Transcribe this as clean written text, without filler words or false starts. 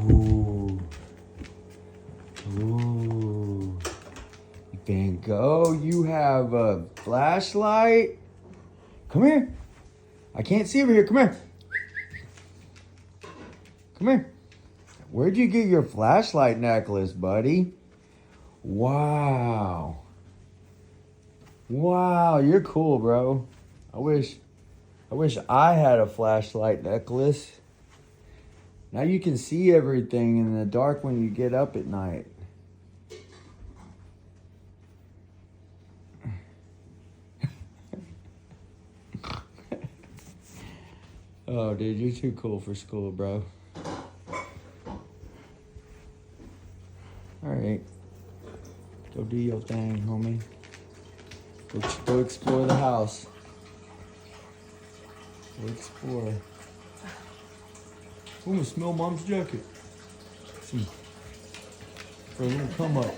Ooh. Ooh. Van Gogh, you have a flashlight? Come here. I can't see over here. Come here. Come here. Where'd you get your flashlight necklace, buddy? Wow. Wow, you're cool, bro. I wish I had a flashlight necklace. Now you can see everything in the dark when you get up at night. Oh, dude, you're too cool for school, bro. Alright. Go do your thing, homie. Go explore the house. Go explore. Ooh, smell mom's jacket. For a little come up.